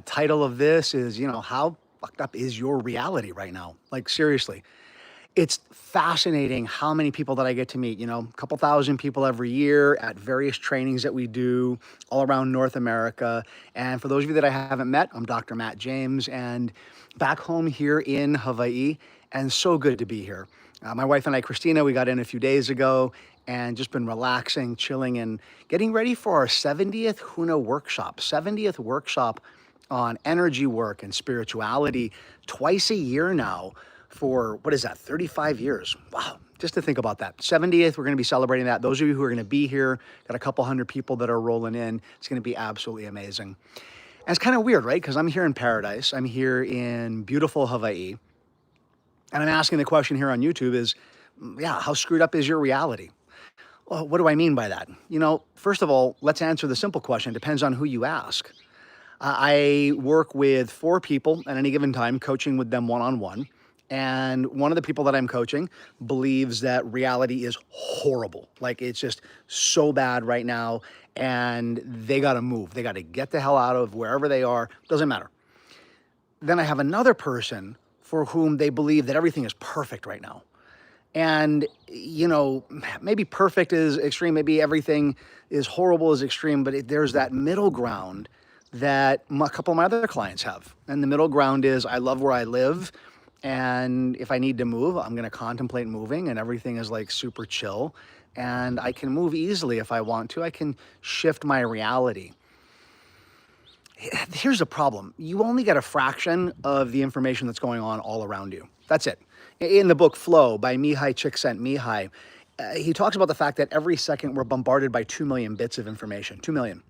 title of this is, how fucked up is your reality right now? Like, seriously. It's fascinating how many people that I get to meet, a couple thousand people every year at various trainings that we do all around North America. And for those of you that I haven't met, I'm Dr. Matt James, and back home here in Hawaii, and so good to be here. My wife and I, Christina, we got in a few days ago and just been relaxing, chilling, and getting ready for our 70th Huna workshop, 70th workshop on energy work and spirituality, twice a year now for, what is that, 35 years. Wow, just to think about that. 70th, we're going to be celebrating that. Those of you who are going to be here, got a couple hundred people that are rolling in. It's going to be absolutely amazing. And it's kind of weird, right? Because I'm here in paradise. I'm here in beautiful Hawaii. And I'm asking the question here on YouTube is, yeah, how screwed up is your reality? Well, what do I mean by that? First of all, let's answer the simple question. It depends on who you ask. I work with 4 people at any given time, coaching with them one-on-one. And one of the people that I'm coaching believes that reality is horrible. Like, it's just so bad right now, and they got to move. They got to get the hell out of wherever they are. Doesn't matter. Then I have another person for whom they believe that everything is perfect right now. And, maybe perfect is extreme. Maybe everything is horrible is extreme, but there's that middle ground that a couple of my other clients have. And the middle ground is, I love where I live. And if I need to move, I'm going to contemplate moving, and everything is like super chill. And I can move easily if I want to. I can shift my reality. Here's the problem. You only get a fraction of the information that's going on all around you. That's it. In the book Flow by Mihai Csikszentmihalyi, he talks about the fact that every second we're bombarded by 2 million bits of information, 2 million.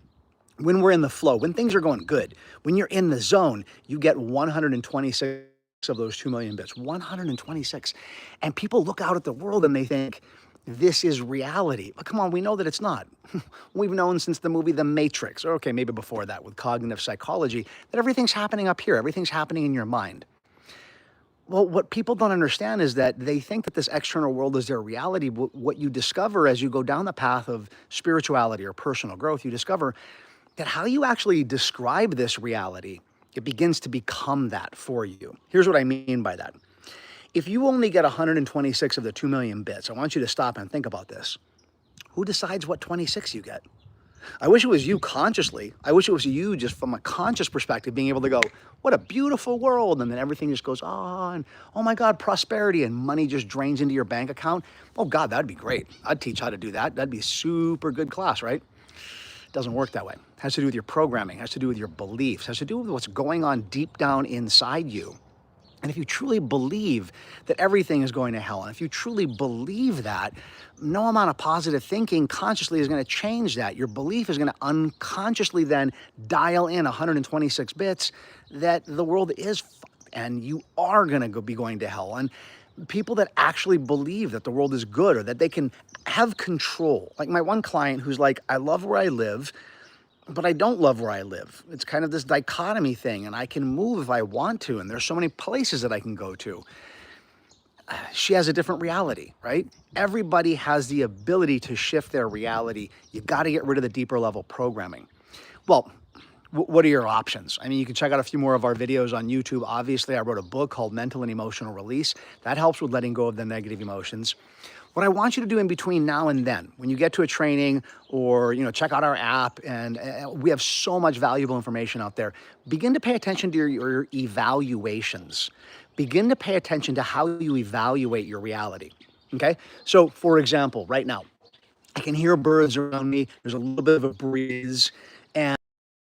When we're in the flow, when things are going good, when you're in the zone, you get 126 of those 2 million bits, 126. And people look out at the world and they think, this is reality. But come on, we know that it's not. We've known since the movie The Matrix, or okay, maybe before that with cognitive psychology, that everything's happening up here. Everything's happening in your mind. Well, what people don't understand is that they think that this external world is their reality. What you discover as you go down the path of spirituality or personal growth, you discover that how you actually describe this reality, it begins to become that for you. Here's what I mean by that. If you only get 126 of the 2 million bits, I want you to stop and think about this. Who decides what 26 you get? I wish it was you consciously. I wish it was you just from a conscious perspective, being able to go, what a beautiful world. And then everything just goes on. Oh my God, prosperity, and money just drains into your bank account. Oh God, that'd be great. I'd teach how to do that. That'd be super good class, right? It doesn't work that way. It has to do with your programming, it has to do with your beliefs, it has to do with what's going on deep down inside you. And if you truly believe that everything is going to hell, and if you truly believe that, no amount of positive thinking consciously is going to change that. Your belief is going to unconsciously then dial in 126 bits that the world is fucked and you are going to be going to hell. And people that actually believe that the world is good or that they can have control. Like my one client who's like, I love where I live, but I don't love where I live. It's kind of this dichotomy thing, and I can move if I want to, and there's so many places that I can go to. She has a different reality, right? Everybody has the ability to shift their reality. You got to get rid of the deeper level programming. Well, what are your options? I mean, you can check out a few more of our videos on YouTube. Obviously, I wrote a book called Mental and Emotional Release. That helps with letting go of the negative emotions. What I want you to do in between now and then, when you get to a training or, check out our app, and we have so much valuable information out there, begin to pay attention to your evaluations. Begin to pay attention to how you evaluate your reality, okay? So, for example, right now, I can hear birds around me. There's a little bit of a breeze, and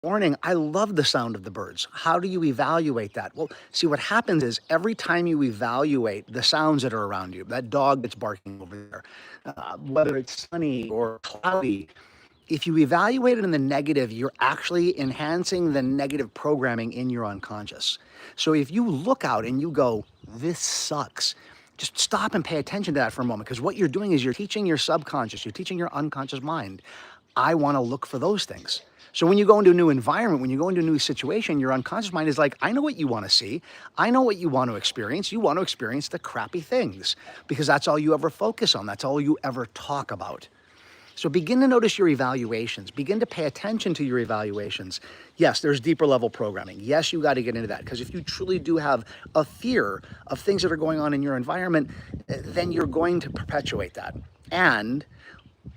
morning, I love the sound of the birds. How do you evaluate that? Well, see, what happens is every time you evaluate the sounds that are around you, that dog that's barking over there, whether it's sunny or cloudy, if you evaluate it in the negative, you're actually enhancing the negative programming in your unconscious. So if you look out and you go, this sucks, just stop and pay attention to that for a moment, because what you're doing is you're teaching your subconscious, you're teaching your unconscious mind, I want to look for those things. So when you go into a new environment, when you go into a new situation, your unconscious mind is like, I know what you want to see. I know what you want to experience. You want to experience the crappy things because that's all you ever focus on. That's all you ever talk about. So begin to notice your evaluations. Begin to pay attention to your evaluations. Yes, there's deeper level programming. Yes, you got to get into that, because if you truly do have a fear of things that are going on in your environment, then you're going to perpetuate that. And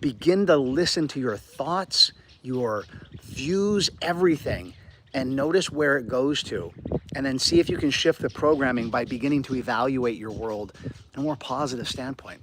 begin to listen to your thoughts, your views, everything, and notice where it goes to. And then see if you can shift the programming by beginning to evaluate your world in a more positive standpoint.